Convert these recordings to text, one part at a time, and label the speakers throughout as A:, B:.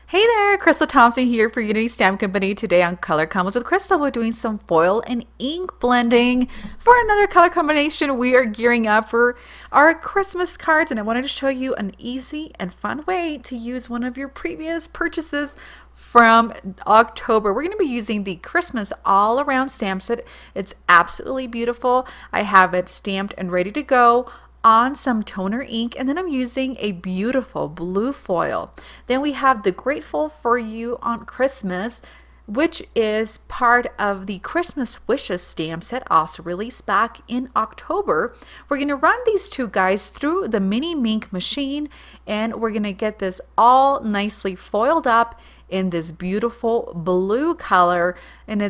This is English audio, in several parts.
A: Hey there, Crystal Thompson here for Unity Stamp Company. Today on Color Combos with Crystal, we're doing some foil and ink blending for another color combination. We are gearing up for our Christmas cards, and I wanted to show you an easy and fun way to use one of your previous purchases from October. We're going to be using the Christmas all around stamp set. It's absolutely beautiful. I have it stamped and ready to go on some toner ink, and then I'm using a beautiful blue foil. Then we have the Grateful for You on Christmas, which is part of the Christmas Wishes stamp set, also released back in October. We're going to run these two guys through the mini mink machine, and we're going to get this all nicely foiled up in this beautiful blue color, and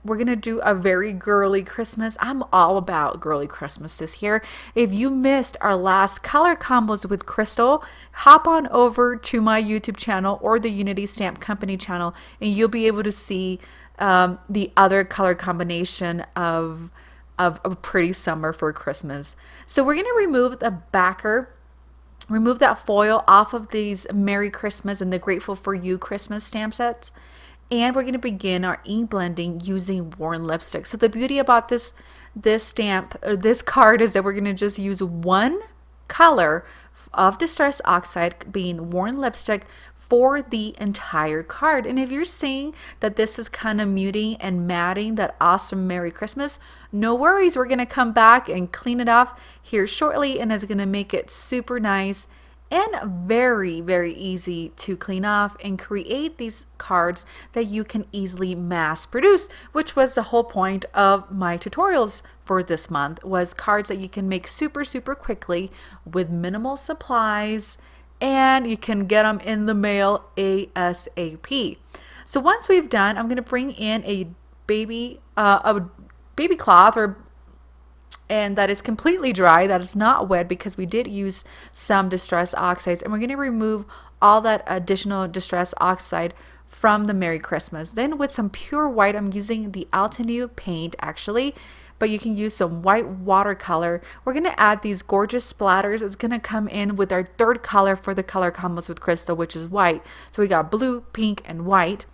A: we're gonna do a very girly Christmas. I'm all about girly Christmas this year. If you missed our last color combos with Crystal, hop on over to my YouTube channel or the Unity Stamp Company channel, and you'll be able to see the other color combination of a pretty summer for Christmas. So we're gonna remove the backer, remove that foil off of these Merry Christmas and the Grateful for You Christmas stamp sets. And we're going to begin our ink blending using worn lipstick. So the beauty about this stamp or this card is that we're going to just use one color of Distress Oxide, being worn lipstick, for the entire card. And if you're seeing that this is kind of muting and matting that awesome Merry Christmas, no worries. We're going to come back and clean it off here shortly, and it's going to make it super nice and very, very easy to clean off and create these cards that you can easily mass produce, which was the whole point of my tutorials for this month, was cards that you can make super, super quickly with minimal supplies, and you can get them in the mail ASAP. So once we've done, I'm going to bring in a baby cloth, and that is completely dry, that is not wet, because we did use some Distress Oxides, and we're going to remove all that additional Distress Oxide from the Merry Christmas. Then with some pure white, I'm using the Altenew paint actually, but you can use some white watercolor. We're going to add these gorgeous splatters. It's going to come in with our third color for the color combos with Crystal, which is white. So we got blue, pink, and white.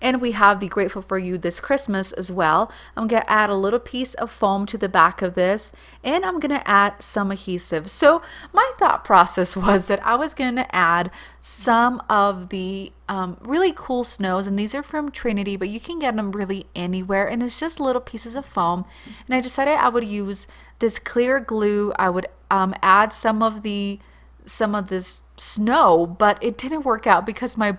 A: And we have the Grateful for You this Christmas as well. I'm going to add a little piece of foam to the back of this, and I'm going to add some adhesive. So my thought process was that I was going to add some of the really cool snows, and these are from Trinity, but you can get them really anywhere, and it's just little pieces of foam. And I decided I would use this clear glue. I would add some of this snow, but it didn't work out because the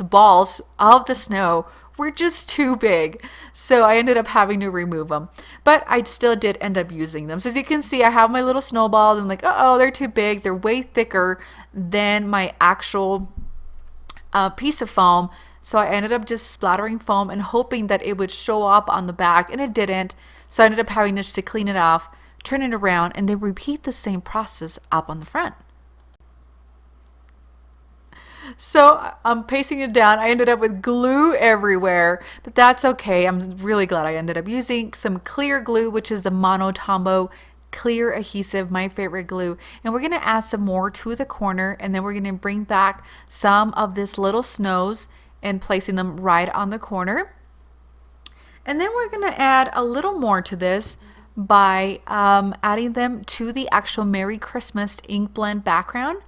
A: balls of the snow were just too big. So I ended up having to remove them, but I still did end up using them. So as you can see, I have my little snowballs. I'm like, oh, they're too big. They're way thicker than my actual piece of foam. So I ended up just splattering foam and hoping that it would show up on the back, and it didn't. So I ended up having just to clean it off, turn it around, and then repeat the same process up on the front. So I'm pasting it down. I ended up with glue everywhere, but that's okay. I'm really glad I ended up using some clear glue, which is the Mono Tombow clear adhesive, my favorite glue. And we're going to add some more to the corner, and then we're going to bring back some of this little snows and placing them right on the corner. And then we're going to add a little more to this by adding them to the actual Merry Christmas ink blend background.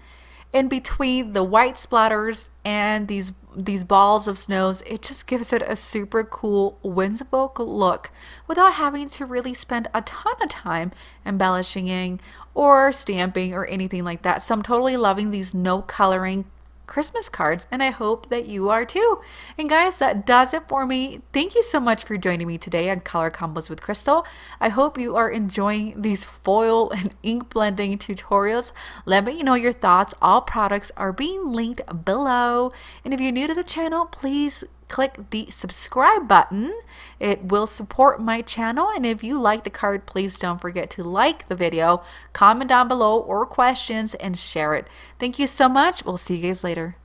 A: In between the white splatters and these balls of snows, it just gives it a super cool, whimsical look without having to really spend a ton of time embellishing or stamping or anything like that. So I'm totally loving these no coloring Christmas cards, and I hope that you are too. And guys, that does it for me. Thank you so much for joining me today on Color Combos with Crystal. I hope you are enjoying these foil and ink blending tutorials. Let me know your thoughts. All products are being linked below. And if you're new to the channel, please click the subscribe button. It will support my channel. And if you like the card, please don't forget to like the video, comment down below or questions, and share it. Thank you so much. We'll see you guys later.